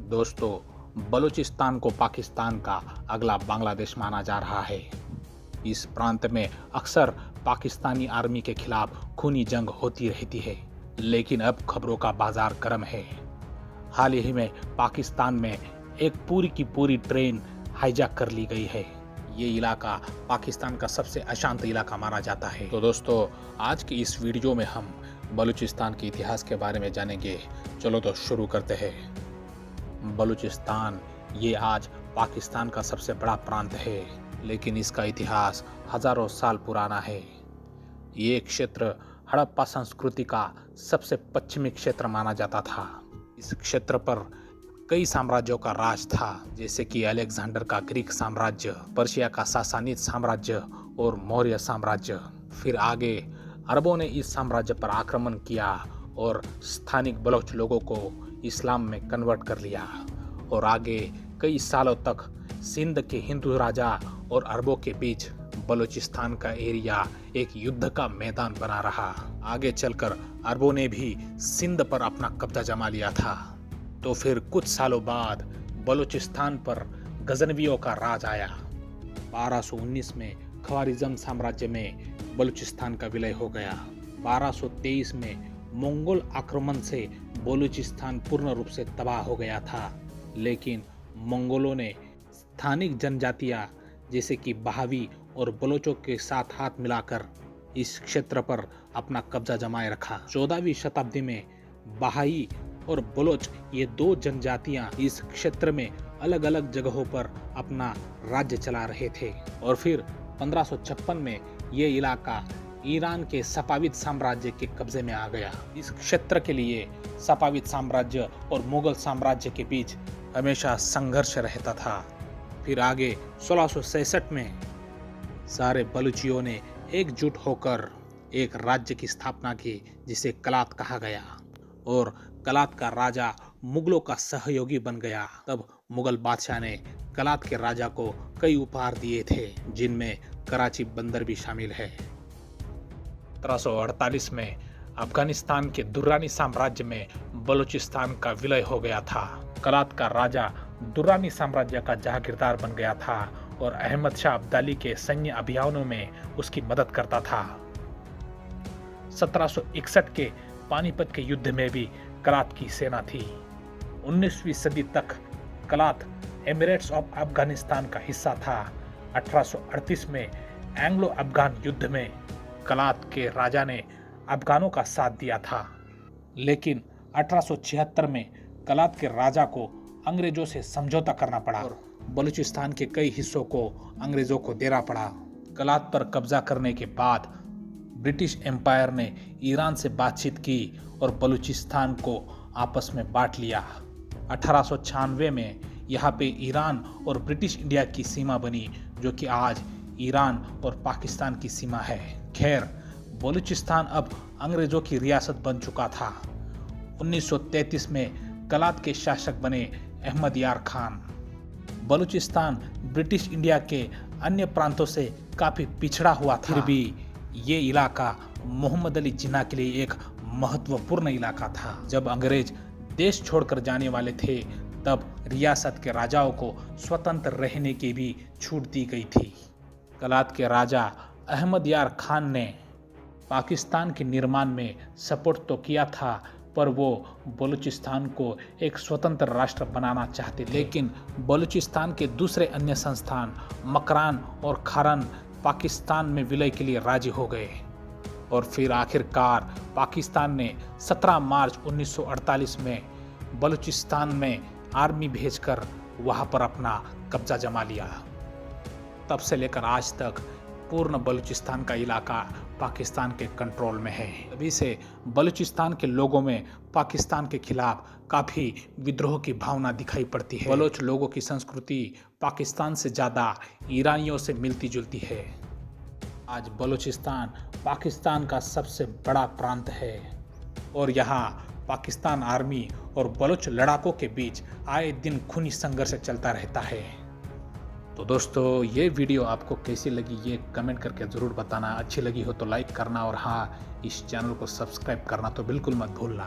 दोस्तों, बलूचिस्तान को पाकिस्तान का अगला बांग्लादेश माना जा रहा है। इस प्रांत में अक्सर पाकिस्तानी आर्मी के खिलाफ खूनी जंग होती रहती है, लेकिन अब खबरों का बाजार गर्म है। हाल ही में पाकिस्तान में एक पूरी की पूरी ट्रेन हाईजैक कर ली गई है। ये इलाका पाकिस्तान का सबसे अशांत इलाका माना जाता है। तो दोस्तों, आज की इस वीडियो में हम बलूचिस्तान के इतिहास के बारे में जानेंगे। चलो तो शुरू करते हैं। बलूचिस्तान ये आज पाकिस्तान का सबसे बड़ा प्रांत है, लेकिन इसका इतिहास हजारों साल पुराना है। ये क्षेत्र हड़प्पा संस्कृति का सबसे पश्चिमी क्षेत्र माना जाता था। इस क्षेत्र पर कई साम्राज्यों का राज था, जैसे कि अलेक्जेंडर का ग्रीक साम्राज्य, पर्शिया का सासानीद साम्राज्य और मौर्य साम्राज्य। फिर आगे अरबों ने इस साम्राज्य पर आक्रमण किया और स्थानिक बलोच लोगों को इस्लाम में कन्वर्ट कर लिया। और आगे कई सालों तक सिंध के हिंदू राजा और अरबों के बीच बलूचिस्तान का एरिया एक युद्ध का मैदान बना रहा। आगे चलकर अरबों ने भी सिंध पर अपना कब्जा जमा लिया था। तो फिर कुछ सालों बाद बलूचिस्तान पर गजनवियों का राज आया। 1219 में ख्वारिज़म साम्राज्य में बलूचिस्तान का विलय हो गया। 1223 में मंगोल आक्रमण से बलूचिस्तान पूर्ण रूप से तबाह हो गया था, लेकिन मंगोलों ने स्थानिक जनजातियां जैसे कि बहावी और बलोचों के साथ हाथ मिलाकर इस क्षेत्र पर अपना कब्जा जमाए रखा। 14वीं शताब्दी में बहाई और बलोच ये दो जनजातियां इस क्षेत्र में अलग अलग जगहों पर अपना राज्य चला रहे थे। और फिर 1556 में ये इलाका ईरान के सफाविद साम्राज्य के कब्जे में आ गया। इस क्षेत्र के लिए सफाविद साम्राज्य और मुगल साम्राज्य के बीच हमेशा संघर्ष रहता था। फिर आगे 1666 में सारे बलूचियों ने एकजुट होकर एक राज्य की स्थापना की, जिसे कलात कहा गया। और कलात का राजा मुगलों का सहयोगी बन गया। तब मुगल बादशाह ने कलात के राजा को कई उपहार दिए थे, जिनमें कराची बंदर भी शामिल है। 1748 में अफगानिस्तान के दुर्रानी साम्राज्य में बलूचिस्तान का विलय हो गया था। कलात का राजा दुर्रानी साम्राज्य का जागीरदार बन गया था और अहमद शाह अब्दाली के सैन्य अभियानों में उसकी मदद करता था। 1761 के पानीपत के युद्ध में भी कलात की सेना थी। 19वीं सदी तक कलात एमिरेट्स ऑफ अफगानिस्तान का हिस्सा था। 1838 में एंग्लो अफगान युद्ध में कलात के राजा ने अफगानों का साथ दिया था, लेकिन 1876 में कलात के राजा को अंग्रेजों से समझौता करना पड़ा और बलूचिस्तान के कई हिस्सों को अंग्रेजों को देना पड़ा। कलात पर कब्जा करने के बाद ब्रिटिश एम्पायर ने ईरान से बातचीत की और बलूचिस्तान को आपस में बांट लिया। 1896 में यहाँ पे ईरान और ब्रिटिश इंडिया की सीमा बनी, जो कि आज ईरान और पाकिस्तान की सीमा है। खैर, बलूचिस्तान अब अंग्रेजों की रियासत बन चुका था। 1933 में कलात के शासक बने अहमद यार खान। बलूचिस्तान ब्रिटिश इंडिया के अन्य प्रांतों से काफी पिछड़ा हुआ था, फिर भी ये इलाका मोहम्मद अली जिन्ना के लिए एक महत्वपूर्ण इलाका था। जब अंग्रेज देश छोड़कर जाने वाले थे, तब रियासत के राजाओं को स्वतंत्र रहने की भी छूट दी गई थी। कलात के राजा अहमद यार खान ने पाकिस्तान के निर्माण में सपोर्ट तो किया था, पर वो बलूचिस्तान को एक स्वतंत्र राष्ट्र बनाना चाहते थे। लेकिन बलूचिस्तान के दूसरे अन्य संस्थान मकरान और खारन पाकिस्तान में विलय के लिए राजी हो गए। और फिर आखिरकार पाकिस्तान ने 17 मार्च 1948 में बलूचिस्तान में आर्मी भेजकर वहां पर अपना कब्जा जमा लिया। तब से लेकर आज तक पूर्ण बलूचिस्तान का इलाका पाकिस्तान के कंट्रोल में है। तभी से बलूचिस्तान के लोगों में पाकिस्तान के खिलाफ काफ़ी विद्रोह की भावना दिखाई पड़ती है। बलोच लोगों की संस्कृति पाकिस्तान से ज़्यादा ईरानियों से मिलती जुलती है। आज बलूचिस्तान पाकिस्तान का सबसे बड़ा प्रांत है और यहाँ पाकिस्तान आर्मी और बलोच लड़ाकों के बीच आए दिन खूनी संघर्ष चलता रहता है। तो दोस्तों, ये वीडियो आपको कैसी लगी ये कमेंट करके ज़रूर बताना। अच्छी लगी हो तो लाइक करना और हाँ, इस चैनल को सब्सक्राइब करना तो बिल्कुल मत भूलना।